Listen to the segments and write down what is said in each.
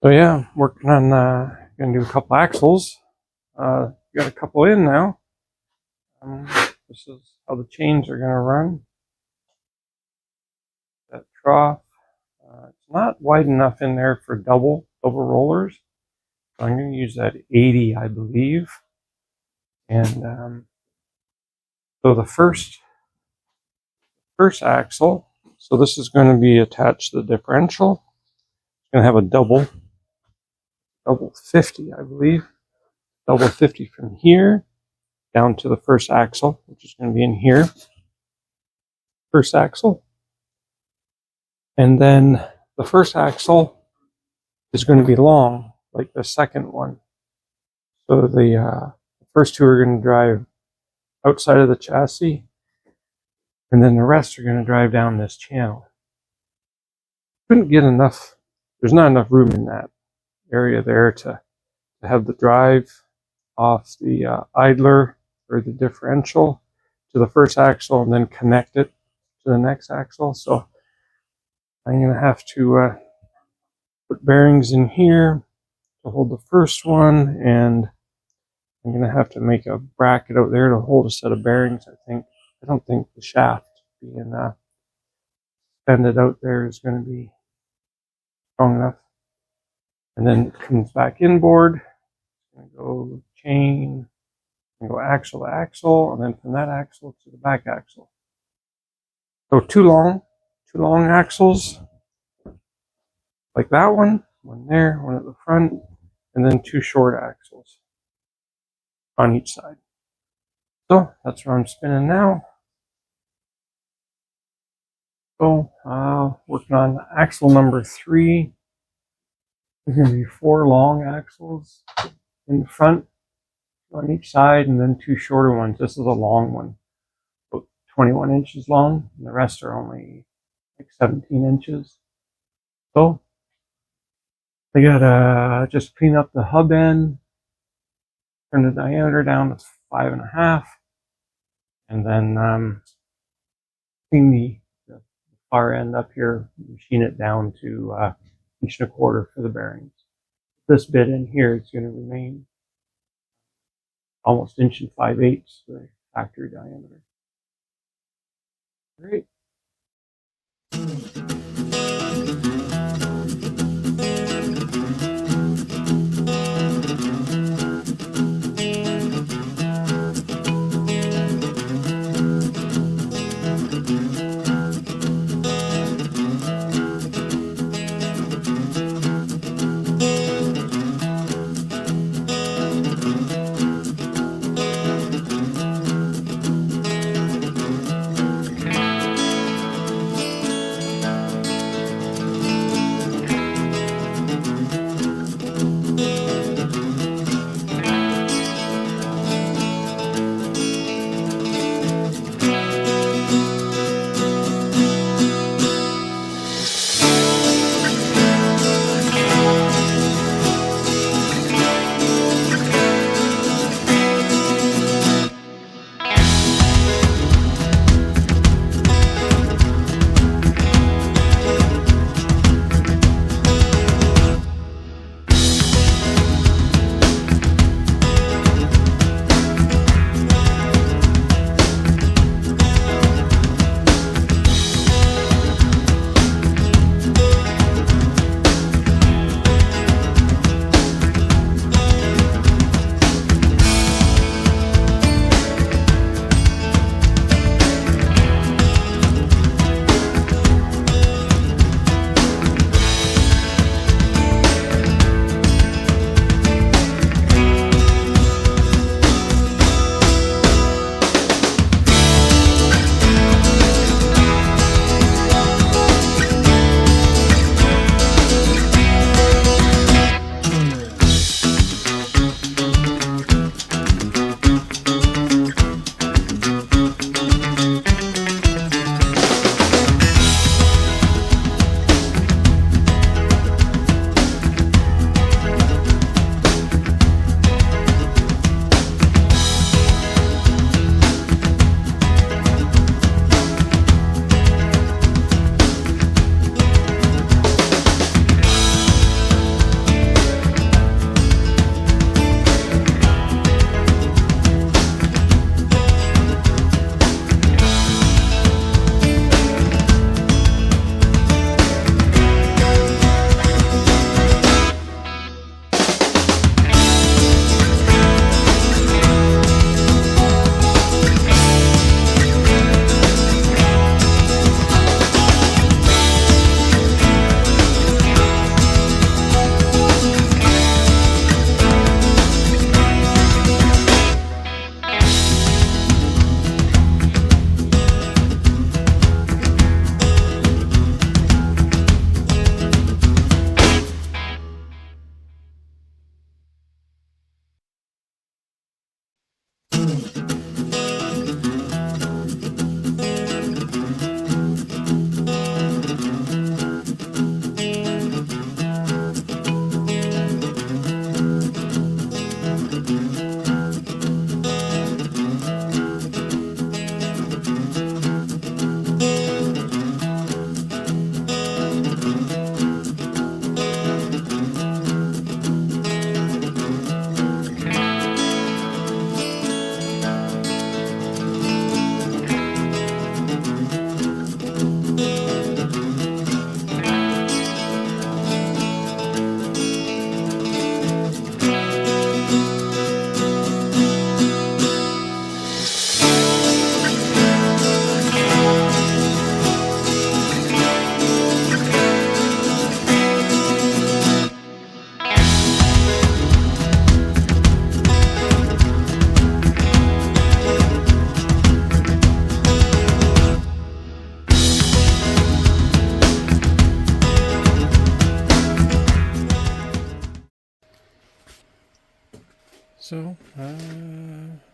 So yeah, working on gonna do a couple axles. Got a couple in now. This is how the chains are gonna run. That trough. It's not wide enough in there for double rollers. So I'm gonna use that 80, I believe. And so the first axle. So this is going to be attached to the differential. It's going to have a double 50, I believe. Double 50 from here down to the first axle, which is going to be in here. First axle. And then the first axle is going to be long, like the second one. So the first two are going to drive outside of the chassis, and then the rest are going to drive down this channel. Couldn't get enough, there's not enough room in that area there to have the drive off the idler or the differential to the first axle and then connect it to the next axle. So I'm going to have to put bearings in here to hold the first one, and I'm going to have to make a bracket out there to hold a set of bearings, I think. I don't think the shaft being suspended out there is going to be strong enough. And then it comes back inboard. It's going to go chain, and go axle to axle, and then from that axle to the back axle. So two long axles, like that one there, one at the front, and then two short axles on each side. So that's where I'm spinning now. So working on axle number 3. There's going to be 4 long axles in the front on each side, and then 2 shorter ones. This is a long one, about 21 inches long, and the rest are only like 17 inches. So I gotta just clean up the hub end, turn the diameter down to 5.5, and then clean the far end up here, machine it down to 1.25 inches for the bearings. This bit in here is going to remain almost 1 5/8 inches, the factory diameter. Great. So, oh,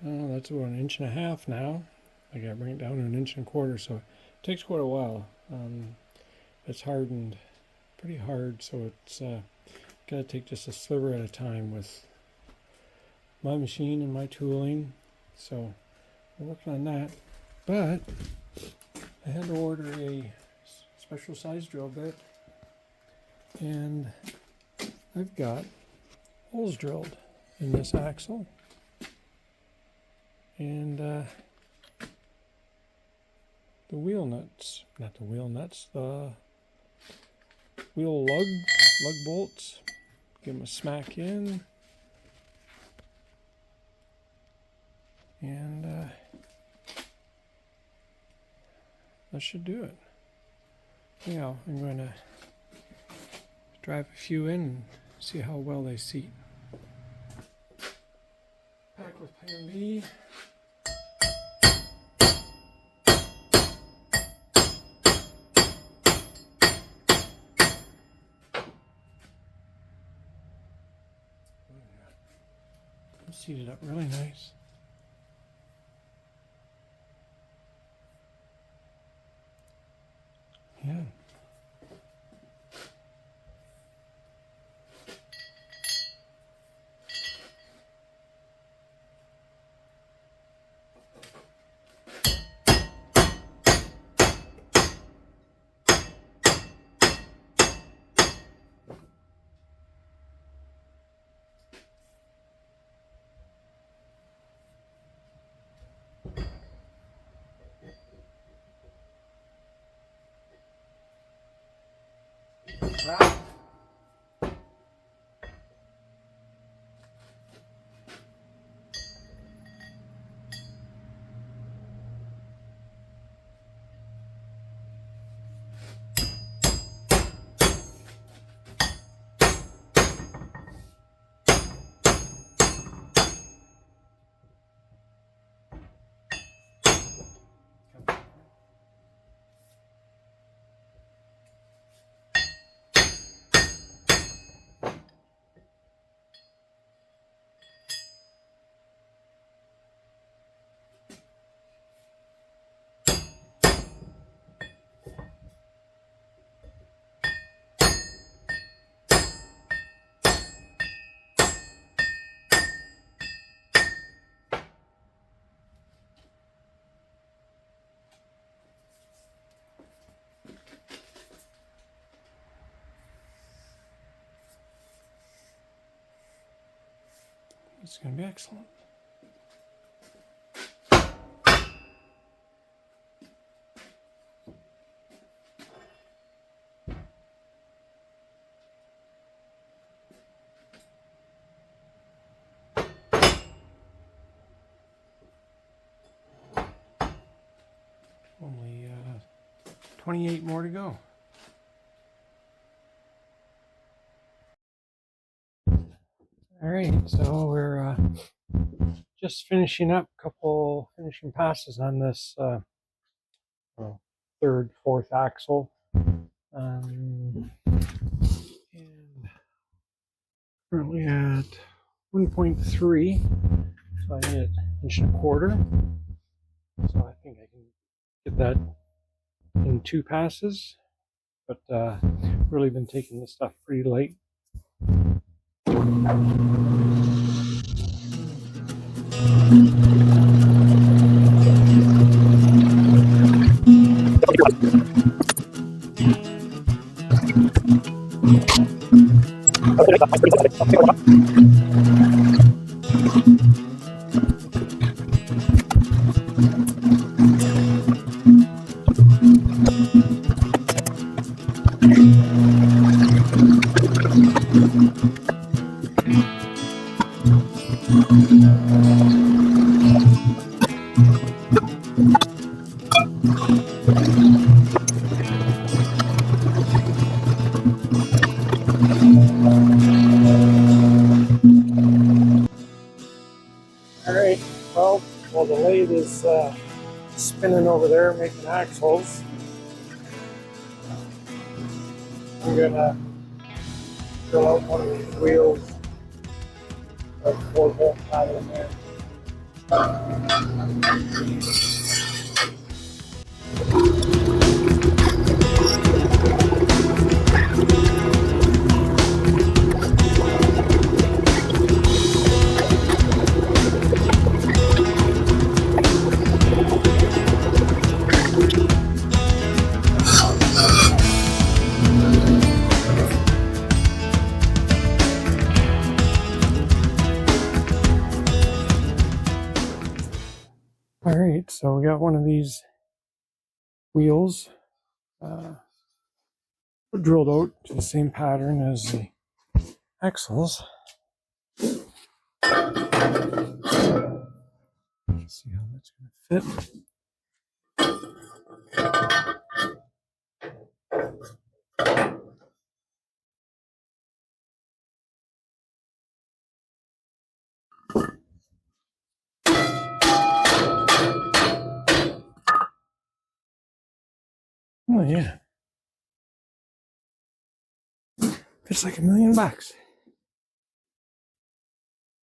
that's about 1.5 inches now. I gotta bring it down to 1.25 inches, so it takes quite a while. It's hardened pretty hard, so it's gotta take just a sliver at a time with my machine and my tooling. So we're working on that, but I had to order a special size drill bit, and I've got holes drilled in this axle, and the wheel nuts, not the wheel nuts, the wheel lug bolts, give them a smack in, and that should do it. Anyhow, I'm going to drive a few in and see how well they seat. Pack with Plan B. Seated up really nice. Yeah. Wow. It's going to be excellent. Only 28 more to go. All right, so we're just finishing up a couple finishing passes on this third, fourth axle. And currently at 1.3, so I need 1.25 inches. So I think I can get that in 2 passes, but really been taking this stuff pretty light. Alright, well, while the lathe is spinning over there making axles, I'm going to drill out one of these wheels 4-bolt pattern there. All right, so we got one of these wheels drilled out to the same pattern as the axles. Let's see how that's going to fit. Oh yeah, fits like $1 million.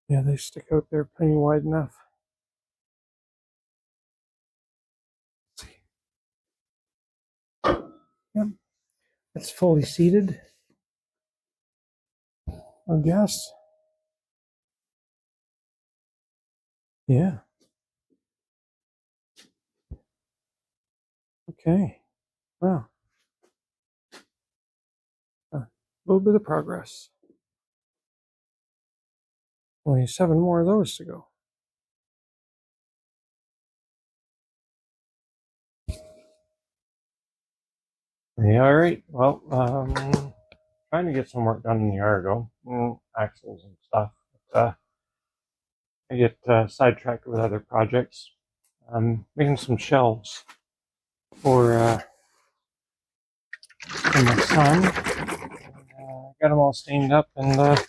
Yeah, they stick out there plenty wide enough. Let's see. Yep, it's fully seated, I guess. Yeah. Okay. Wow. A little bit of progress. Only 7 more of those to go. Yeah, all right. Well, trying to get some work done in the Argo, axles and stuff. But, I get sidetracked with other projects. I'm making some shelves for my son. Got them all stained up and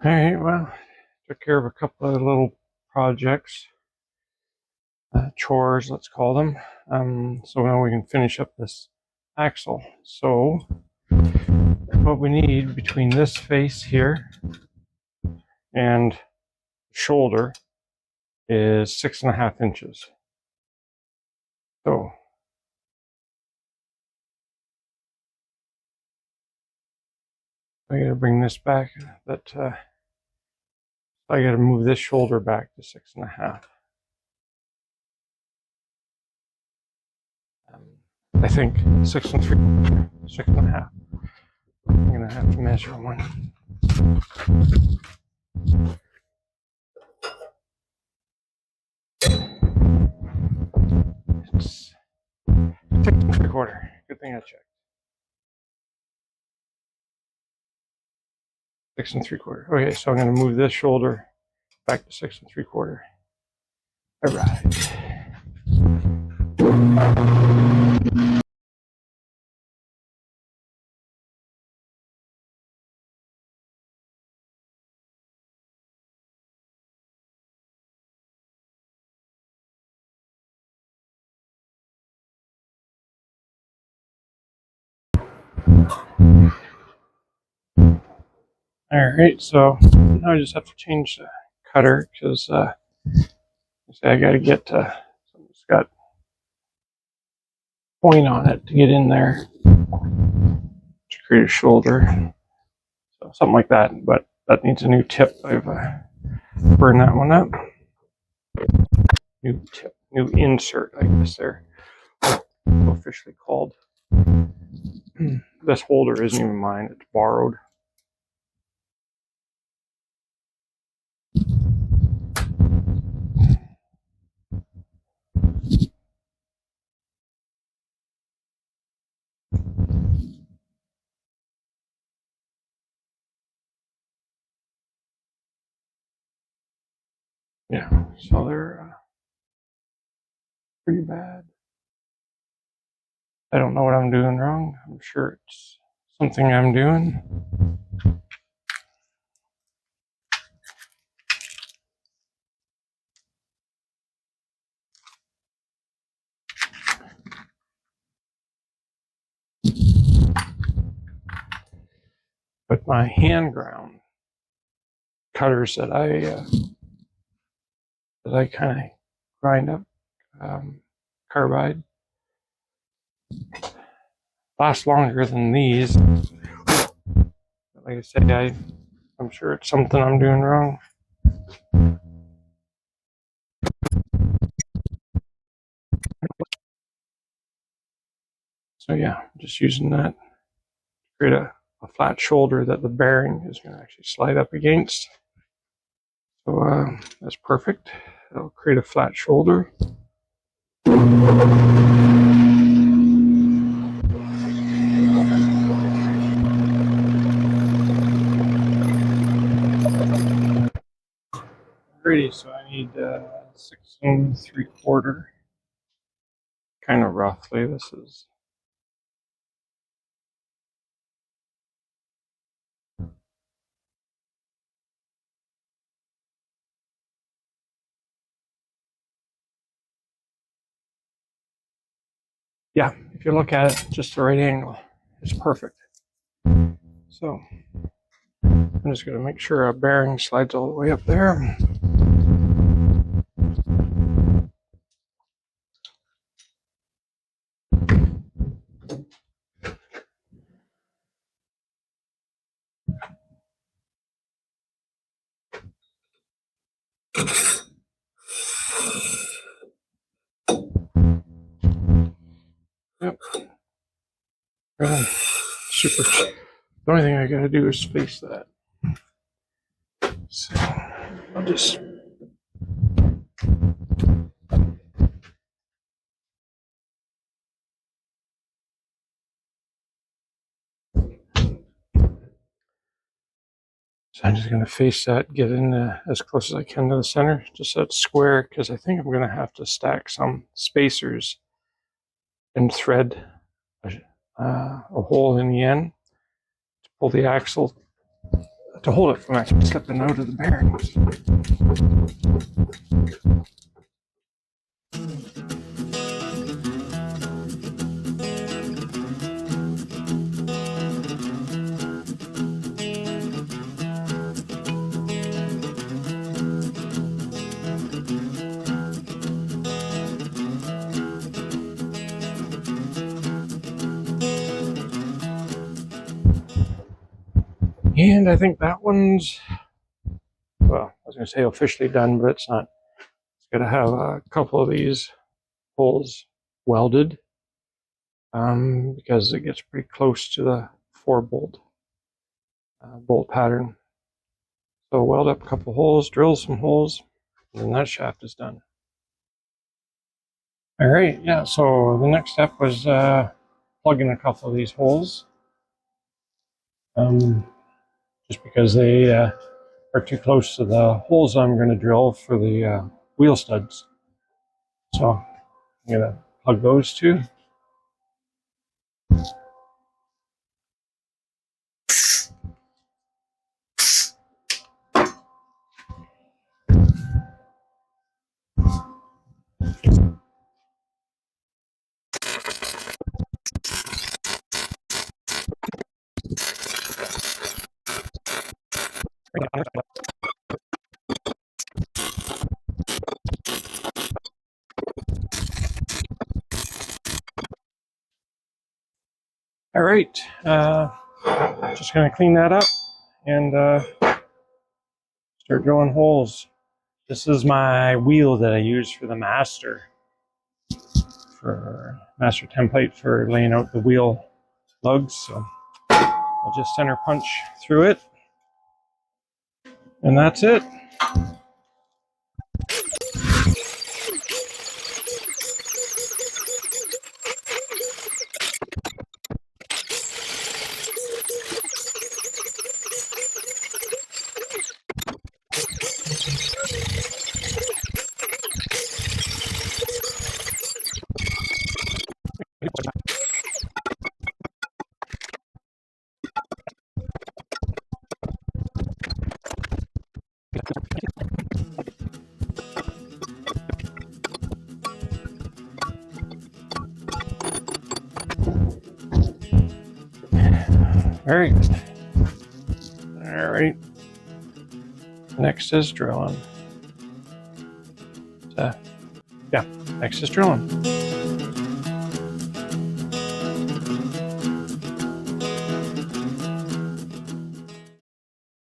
all right, well, took care of a couple of little projects, chores, let's call them. So now we can finish up this axle. So what we need between this face here and shoulder is 6.5 inches. So I gotta bring this back, that So I got to move this shoulder back to 6.5. I think 6 and 3, 6.5. I'm going to have to measure one. It's 6.75. Good thing I checked. 6.75. Okay, so I'm going to move this shoulder back to 6.75. All right. All right, so now I just have to change the cutter because I got to get something's got point on it to get in there to create a shoulder, so something like that. But that needs a new tip. I've burned that one up. New tip, new insert, I guess they're officially called. This holder isn't even mine; it's borrowed. Yeah, so they're pretty bad. I don't know what I'm doing wrong. I'm sure it's something I'm doing. But my hand ground cutters that I kind of grind up carbide last longer than these. Like I say, I'm sure it's something I'm doing wrong. So yeah, I'm just using that to create a flat shoulder that the bearing is going to actually slide up against. So that's perfect. It'll create a flat shoulder. Alrighty, so I need 6.75. Kind of roughly, this is. Yeah, if you look at it, just the right angle. It's perfect. So I'm just going to make sure our bearing slides all the way up there. Yep. Super. The only thing I got to do is face that. So I'll just. So I'm just going to face that, get in as close as I can to the center, just so it's square, because I think I'm going to have to stack some spacers and thread a hole in the end to pull the axle, to hold it from actually slipping out of the bearings. And I think that one's, well, was going to say officially done, but it's not. It's got to have a couple of these holes welded because it gets pretty close to the 4-bolt bolt pattern. So weld up a couple holes, drill some holes, and then that shaft is done. All right, yeah, so the next step was plugging a couple of these holes. Just because they are too close to the holes I'm going to drill for the wheel studs. So I'm going to plug those two. All right, just going to clean that up and start drilling holes. This is my wheel that I use for the master template for laying out the wheel lugs. So I'll just center punch through it, and that's it. All right. Next is drilling. Next is drilling.